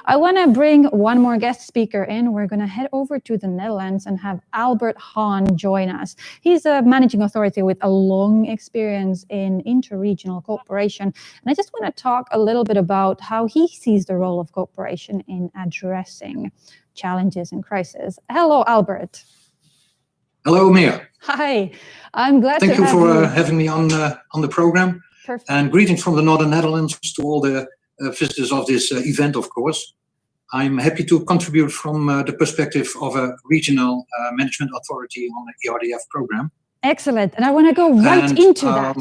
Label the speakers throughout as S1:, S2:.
S1: I want to bring one more guest speaker in. We're going to head over to the Netherlands and have Albert Haan join us. He's a managing authority with a long experience in interregional cooperation. And I just want to talk a little bit about how he sees the role of cooperation in addressing challenges and crises. Hello, Albert.
S2: Hello, Mia.
S1: Hi, I'm glad
S2: to have you.
S1: Thank you
S2: for having me on the program.
S1: Perfect.
S2: And greetings from the Northern Netherlands to all the visitors of this event, of course. I'm happy to contribute from the perspective of a regional management authority on the ERDF program.
S1: Excellent. And I want to go right into that.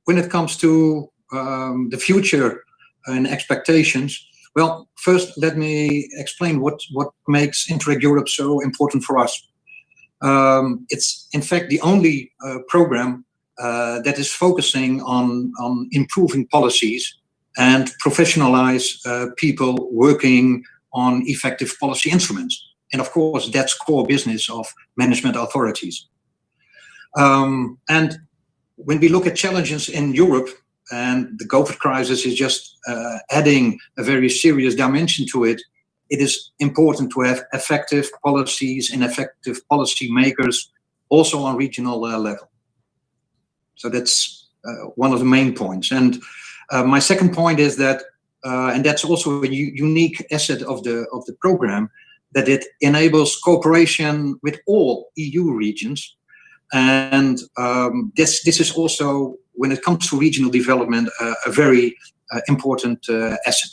S2: When it comes to the future and expectations, well, first let me explain what makes Interreg Europe so important for us. It's in fact the only program that is focusing on improving policies and professionalize people working on effective policy instruments. And of course, that's core business of management authorities. And when we look at challenges in Europe, and the COVID crisis is just adding a very serious dimension to it, it is important to have effective policies and effective policy makers also on regional level. So that's one of the main points. And my second point is that, and that's also a unique asset of the program, that it enables cooperation with all EU regions. And this is also, when it comes to regional development, a very important asset.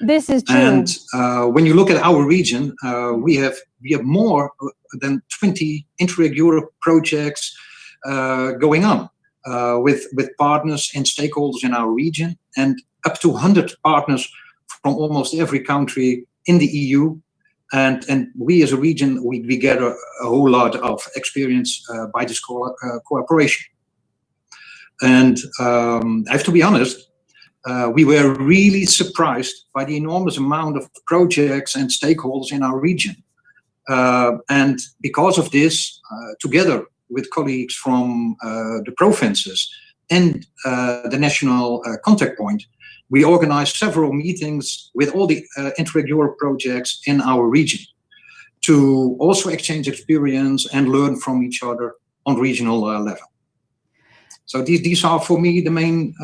S1: This is true.
S2: And when you look at our region, we have more than 20 Interreg Europe projects going on with partners and stakeholders in our region, and up to 100 partners from almost every country in the EU. And we as a region, we get a whole lot of experience by this cooperation. And I have to be honest, we were really surprised by the enormous amount of projects and stakeholders in our region. And because of this, together with colleagues from the provinces and the national contact point, we organized several meetings with all the Interreg Europe projects in our region to also exchange experience and learn from each other on regional level. So these are, for me, the main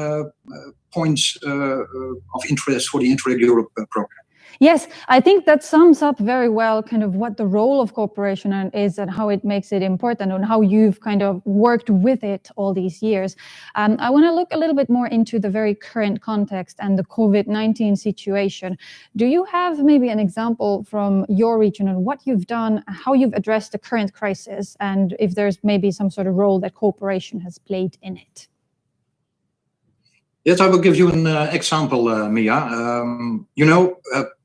S2: points of interest for the Interreg Europe program.
S1: Yes, I think that sums up very well kind of what the role of cooperation is and how it makes it important and how you've kind of worked with it all these years. I want to look a little bit more into the very current context and the COVID-19 situation. Do you have maybe an example from your region and what you've done, how you've addressed the current crisis, and if there's maybe some sort of role that cooperation has played in it?
S2: Yes, I will give you an example, Mia.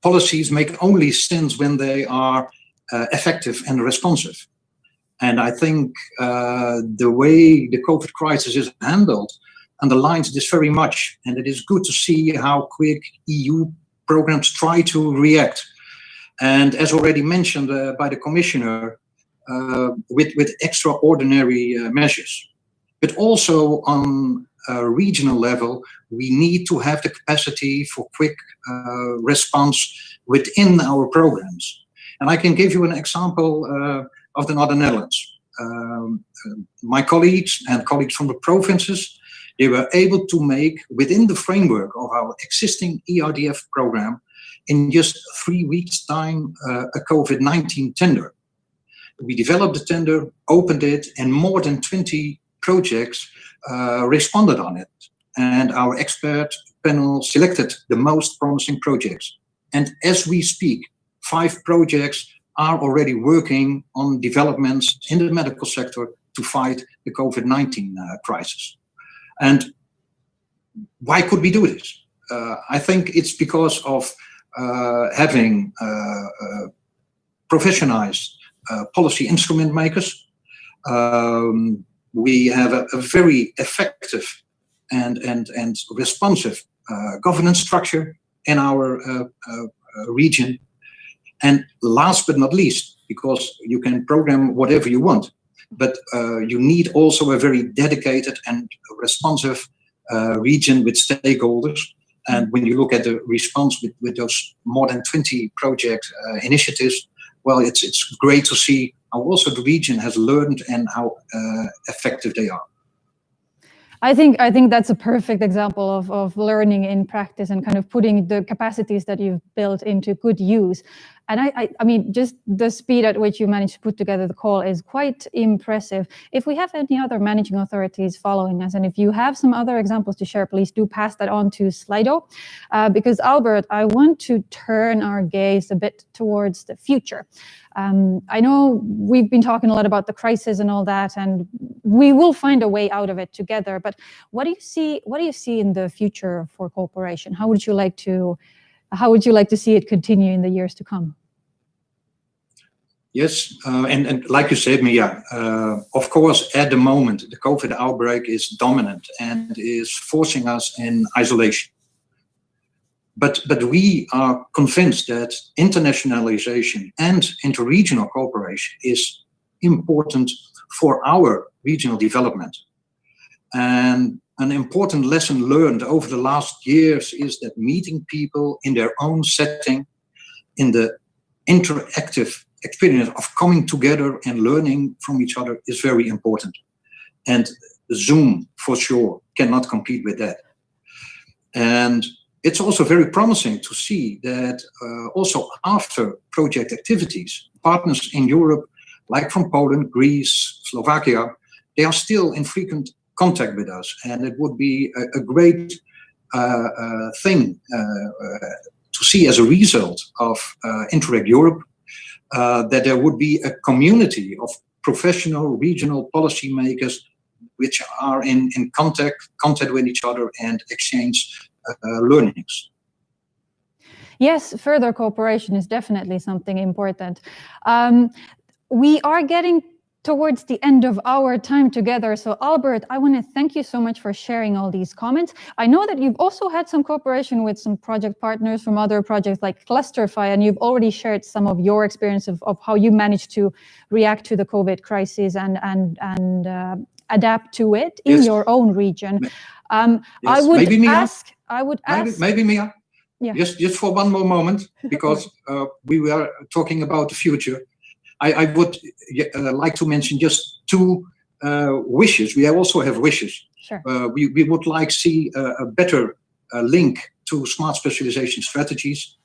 S2: Policies make only sense when they are effective and responsive. And I think the way the COVID crisis is handled underlines this very much. And it is good to see how quick EU programs try to react. And as already mentioned by the Commissioner, with extraordinary measures. But also on a regional level, we need to have the capacity for quick response within our programs. And I can give you an example of the Northern Netherlands. My colleagues and colleagues from the provinces, they were able to make, within the framework of our existing ERDF program, in just 3 weeks' time, a COVID-19 tender. We developed the tender, opened it, and more than 20 projects responded on it. And our expert panel selected the most promising projects. And as we speak, 5 projects are already working on developments in the medical sector to fight the COVID-19 crisis. And why could we do this? I think it's because of having professionalized policy instrument makers. We have a very effective and responsive governance structure in our region. And last but not least, because you can program whatever you want, but you need also a very dedicated and responsive region with stakeholders. And when you look at the response with those more than 20 project initiatives, well, it's great to see how also the region has learned and how effective they are.
S1: I think that's a perfect example of learning in practice and kind of putting the capacities that you've built into good use. And I mean, just the speed at which you managed to put together the call is quite impressive. If we have any other managing authorities following us, and if you have some other examples to share, please do pass that on to Slido. Because Albert, I want to turn our gaze a bit towards the future. I know we've been talking a lot about the crisis and all that, and we will find a way out of it together. But what do you see in the future for cooperation? How would you like to see it continue in the years to come?
S2: Yes, and like you said, Mia, of course, at the moment, the COVID outbreak is dominant and is forcing us in isolation. But we are convinced that internationalization and interregional cooperation is important for our regional development. And an important lesson learned over the last years is that meeting people in their own setting, in the interactive experience of coming together and learning from each other is very important. And Zoom, for sure, cannot compete with that. And it's also very promising to see that also after project activities, partners in Europe, like from Poland, Greece, Slovakia, they are still in frequent contact with us. And it would be a great thing to see as a result of Interreg Europe, that there would be a community of professional regional policymakers which are in contact with each other and exchange learnings.
S1: Yes, further cooperation is definitely something important. We are getting towards the end of our time together. So Albert, I want to thank you so much for sharing all these comments. I know that you've also had some cooperation with some project partners from other projects like Clusterify, and you've already shared some of your experience of how you managed to react to the COVID crisis and adapt to it in your own region.
S2: Yes.
S1: I would ask.
S2: Maybe Mia.
S1: Yeah.
S2: Just for one more moment, because we were talking about the future. I would like to mention just two wishes. We also have wishes.
S1: Sure.
S2: We would like to see a better link to smart specialization strategies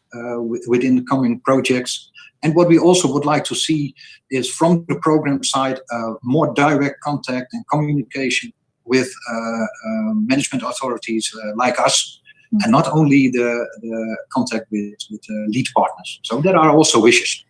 S2: within the coming projects. And what we also would like to see is from the program side, more direct contact and communication with management authorities like us, and not only the contact with lead partners. So there are also wishes.